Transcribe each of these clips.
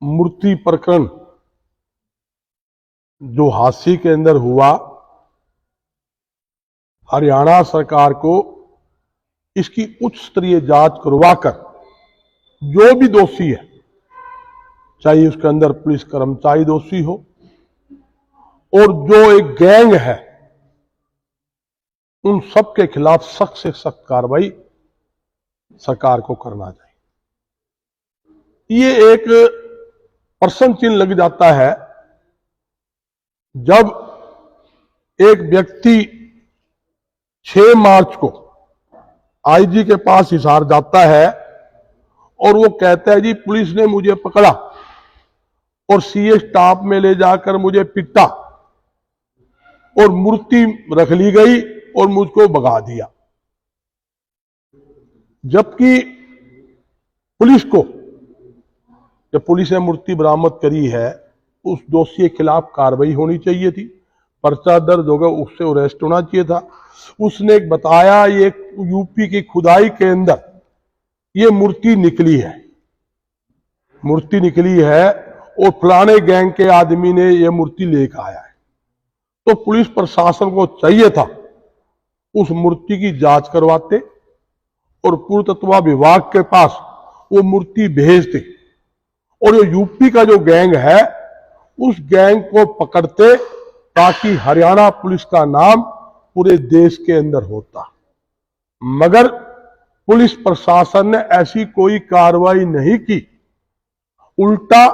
मूर्ति प्रकरण जो हादसे के अंदर हुआ, हरियाणा सरकार को इसकी उच्च स्तरीय जांच करवाकर जो भी दोषी है, चाहे उसके अंदर पुलिस कर्मचारी दोषी हो और जो एक गैंग है, उन सब के खिलाफ सख्त से सख्त कार्रवाई सरकार को करना चाहिए। ये एक प्रश्न चिन्ह लग जाता है जब एक व्यक्ति 6 मार्च को आईजी के पास हिसार जाता है और वो कहता है जी पुलिस ने मुझे पकड़ा और सीए स्टाफ में ले जाकर मुझे पिटा और मूर्ति रख ली गई और मुझको भगा दिया। जबकि पुलिस को, जब पुलिस ने मूर्ति बरामद करी है, उस दोषी के खिलाफ कार्रवाई होनी चाहिए थी, पर्चा दर्ज होगा, उससे अरेस्ट होना चाहिए था। उसने बताया ये यूपी की खुदाई के अंदर ये मूर्ति निकली है, मूर्ति निकली है और फलाने गैंग के आदमी ने ये मूर्ति लेकर आया है। तो पुलिस प्रशासन को चाहिए था उस मूर्ति की जांच करवाते और पुरातत्व विभाग के पास वो मूर्ति भेजते और ये यूपी का जो गैंग है उस गैंग को पकड़ते, ताकि हरियाणा पुलिस का नाम पूरे देश के अंदर होता। मगर पुलिस प्रशासन ने ऐसी कोई कार्रवाई नहीं की, उल्टा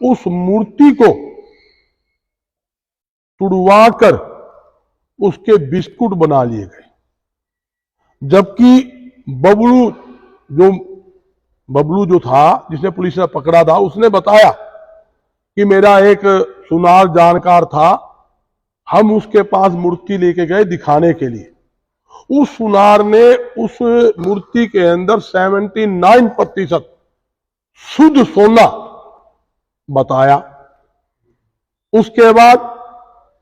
उस मूर्ति को तुड़वाकर उसके बिस्कुट बना लिए गए। जबकि बबलू जो था, जिसने पुलिस ने पकड़ा था, उसने बताया कि मेरा एक सुनार जानकार था, हम उसके पास मूर्ति लेके गए दिखाने के लिए। उस सुनार ने उस मूर्ति के अंदर 79% शुद्ध सोना बताया। उसके बाद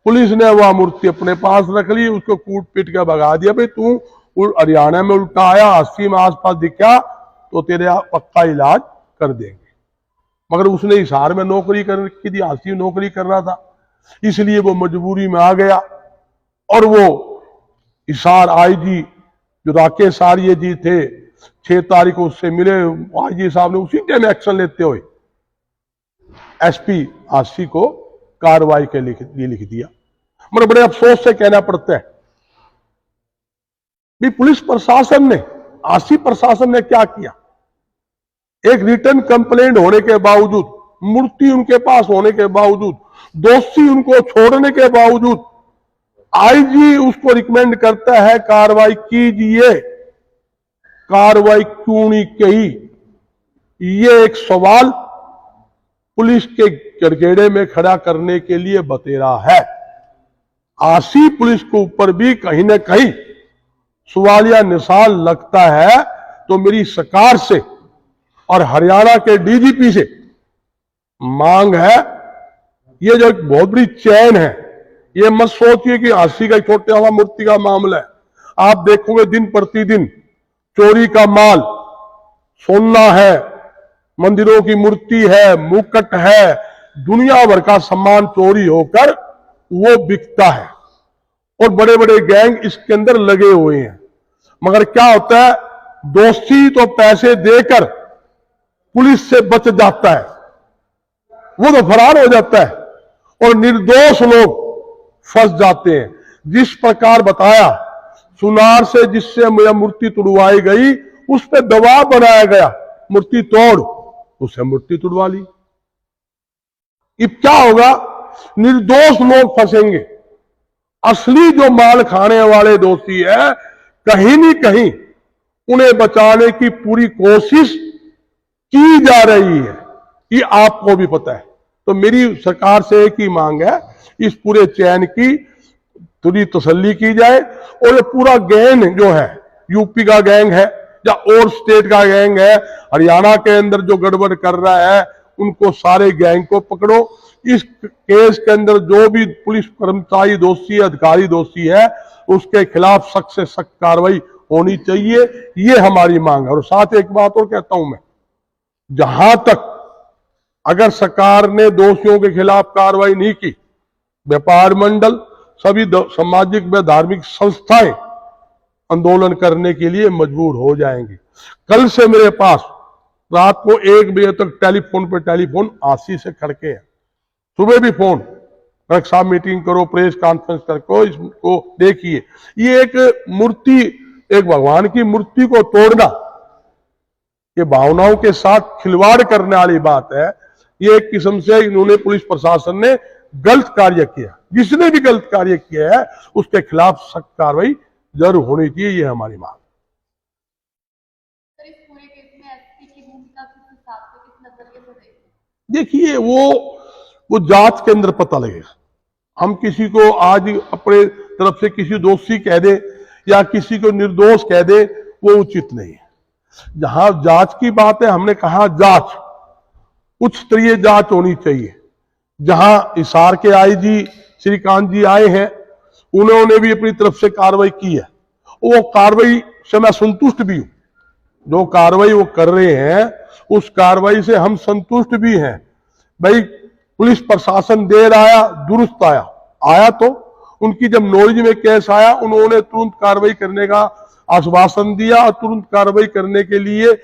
पुलिस ने वह मूर्ति अपने पास रख ली, उसको कूट पीट के भगा दिया। भाई तू हरियाणा में उल्टा आया, 80 में आसपास दिखा तो तेरे पक्का इलाज कर देंगे। मगर उसने हिसार में नौकरी की थी, 80 में नौकरी कर रहा था, इसलिए वो मजबूरी में आ गया और वो हिसार आईजी जो राकेश आर्य जी थे, 6 तारीख को उससे मिले। आईजी साहब ने उसी टाइम एक्शन लेते हुए एसपी आरसी को कार्रवाई के लिए लिख दिया। मगर बड़े अफसोस से कहना पड़ता है भी पुलिस प्रशासन ने, आरसी प्रशासन ने क्या किया। एक रिटर्न कंप्लेंट होने के बावजूद, मूर्ति उनके पास होने के बावजूद, दोषी उनको छोड़ने के बावजूद आईजी उसको रिकमेंड करता है कार्रवाई कीजिए, कार्रवाई क्यों नहीं कही। ये एक सवाल पुलिस के गड़गड़े में खड़ा करने के लिए बतेरा है। आरसी पुलिस के ऊपर भी कहीं ना कहीं सवालिया निशान लगता है। तो मेरी सरकार से और हरियाणा के डीजीपी से मांग है, ये जो एक बहुत बड़ी चैन है, ये मत सोचिए कि आरसी का छोटे सा मूर्ति का मामला है। आप देखोगे दिन प्रतिदिन चोरी का माल, सोना है, मंदिरों की मूर्ति है, मुकुट है, दुनिया भर का सामान चोरी होकर वो बिकता है और बड़े बड़े गैंग इसके अंदर लगे हुए हैं। मगर क्या होता है, दोषी तो पैसे देकर पुलिस से बच जाता है, वो तो फरार हो जाता है और निर्दोष लोग फंस जाते हैं। जिस प्रकार बताया, सुनार से जिससे मूर्ति तुड़वाई गई उस पर दबाव बनाया गया, मूर्ति तोड़, उसे मूर्ति तुड़वा ली। अब क्या होगा, निर्दोष लोग फंसेंगे। असली जो माल खाने वाले दोषी है, कहीं नहीं कहीं उन्हें बचाने की पूरी कोशिश की जा रही है, ये आपको भी पता है। तो मेरी सरकार से एक ही मांग है, इस पूरे चैन की थोड़ी तसल्ली की जाए और ये पूरा गैंग जो है, यूपी का गैंग है या और स्टेट का गैंग है, हरियाणा के अंदर जो गड़बड़ कर रहा है, उनको सारे गैंग को पकड़ो। इस केस के अंदर जो भी पुलिस कर्मचारी दोषी है, अधिकारी दोषी है, उसके खिलाफ सख्त से सख्त कार्रवाई होनी चाहिए, ये हमारी मांग है। और साथ एक बात और कहता हूं मैं, जहां तक अगर सरकार ने दोषियों के खिलाफ कार्रवाई नहीं की, व्यापार मंडल, सभी सामाजिक व धार्मिक संस्थाएं आंदोलन करने के लिए मजबूर हो जाएंगी। कल से मेरे पास रात को 1 बजे तक टेलीफोन पर टेलीफोन आशी से खड़के हैं, सुबह भी फोन, रक्षा मीटिंग करो, प्रेस कॉन्फ्रेंस करो, इसको देखिए। ये एक मूर्ति, एक भगवान की मूर्ति को तोड़ना, ये भावनाओं के साथ खिलवाड़ करने वाली बात है। ये एक किस्म से इन्होंने, पुलिस प्रशासन ने गलत कार्य किया। जिसने भी गलत कार्य किया है उसके खिलाफ सख्त कार्रवाई जरूर होनी चाहिए, ये हमारी मांग। देखिए, वो जांच के अंदर पता लगेगा। हम किसी को आज अपने तरफ से किसी दोषी कह दे या किसी को निर्दोष कह दे, वो उचित नहीं है। जहां जांच की बात है, हमने कहा जांच, उच्च स्तरीय जांच होनी चाहिए। जहां हिसार के आईजी श्रीकांत जी आए हैं, उन्होंने भी अपनी तरफ से कार्रवाई की है। वो कार्रवाई से मैं संतुष्ट भी हूं। जो कार्रवाई वो कर रहे हैं उस कार्रवाई से हम संतुष्ट भी हैं। भाई, पुलिस प्रशासन देर आया, दुरुस्त आया तो उनकी जब नॉलेज में केस आया, उन्होंने तुरंत कार्रवाई करने का आश्वासन दिया और तुरंत कार्रवाई करने के लिए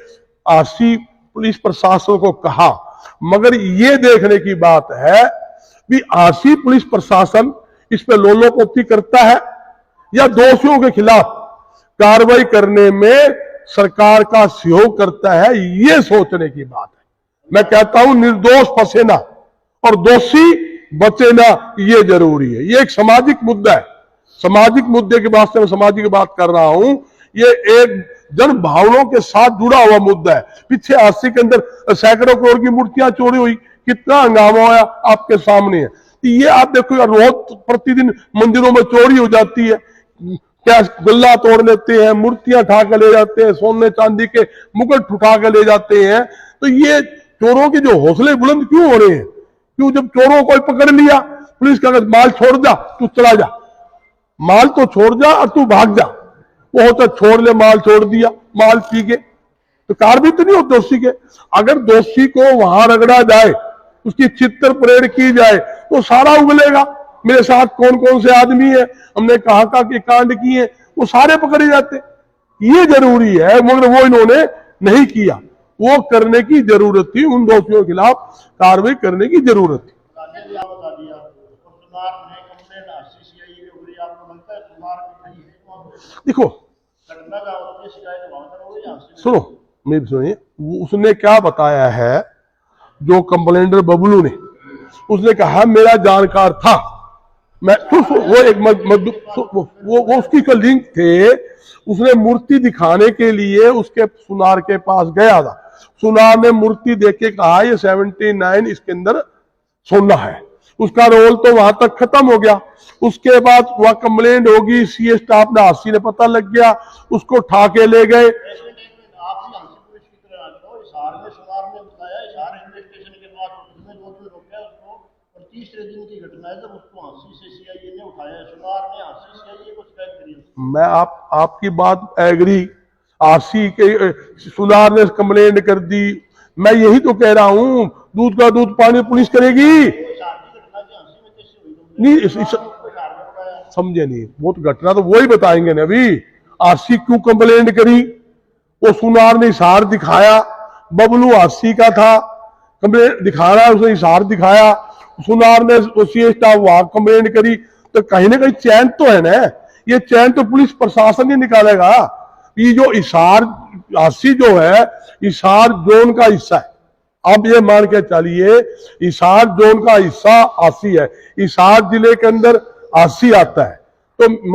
आशी पुलिस प्रशासन को कहा। मगर ये देखने की बात है कि आशी पुलिस प्रशासन इस पे लोलोपोती करता है या दोषियों के खिलाफ कार्रवाई करने में सरकार का सहयोग करता है, ये सोचने की बात है। मैं कहता हूं, निर्दोष फंसे ना और दोषी बचे ना, ये जरूरी है। ये एक सामाजिक मुद्दा है। सामाजिक मुद्दे के वास्ते मैं सामाजिक बात कर रहा हूं। ये एक जन भावनाओं के साथ जुड़ा हुआ मुद्दा है। पीछे आशी के अंदर सैकड़ों करोड़ की मूर्तियां चोरी हुई, कितना हंगामा होया आपके सामने है। ये आप देखो, रोज प्रतिदिन मंदिरों में चोरी हो जाती है, क्या गल्ला तोड़ लेते हैं, मूर्तियां उठा कर ले जाते हैं, सोने चांदी के मुकुट उठा कर ले जाते हैं। तो ये चोरों के जो हौसले बुलंद क्यों हो रहे हैं? क्यों? जब चोरों को पकड़ लिया, पुलिस का माल छोड़ जा, तू चला जा, माल तो छोड़ जा और तू भाग जा। वो होता छोड़ ले, माल छोड़ दिया, माल पी के, तो कार्रवाई तो नहीं हो दोषी के। अगर दोषी को वहां रगड़ा जाए, उसकी चित्तर परेड की जाए, तो सारा उगलेगा। मेरे साथ कौन कौन से आदमी है, हमने कहां के कांड किए, वो सारे पकड़े जाते। ये जरूरी है, मगर वो इन्होंने नहीं किया। वो करने की जरूरत थी, उन दोषियों के खिलाफ कार्रवाई करने की जरूरत थी। देखो, सुनो, मेरी सुनिए, उसने क्या बताया है, जो कंप्लेंटर बबलू ने, उसने कहा मेरा जानकार था। मैं तो वो एक वो उसकी जो लिंक थे, उसने मूर्ति दिखाने के लिए उसके सुनार के पास गया था। सुनार ने मूर्ति देख के कहा ये 79 इसके अंदर सोना है। उसका रोल तो वहां तक खत्म हो गया। उसके बाद वह कंप्लेंट होगी, सीए स्टाफ ने, आशी ने पता लग गया, उसको उठा के ले गए। तीसरे दिन की घटना है जब उसको आशी से सीआईए ने उठाया, सुनार ने आशी सीआईए को शिकायत करी। मैं आपकी बात एग्री, आशी के सुनार ने कंप्लेंट कर दी। मैं यही तो कह रहा हूं, दूध का दूध पानी पुलिस करेगी नहीं। समझे नहीं, वो तो घटना तो वही बताएंगे ना। अभी आशी क्यों कंप्लेंट करी, वो सुनार ने इशार दिखाया, बबलू आशी का था, कंप्लेंट दिखा रहा है, उसने इशार दिखाया, सुनार ने स्टाफ वहां कंप्लेंट करी। तो कहीं ना कहीं चैन तो है ना, ये चैन तो पुलिस प्रशासन ही निकालेगा। ये जो इशार आशी जो है, इशार जोन का हिस्सा है। अब ये मान के चलिए, इशार जोन का हिस्सा आशी है, इशार जिले के अंदर आशी आता है। तो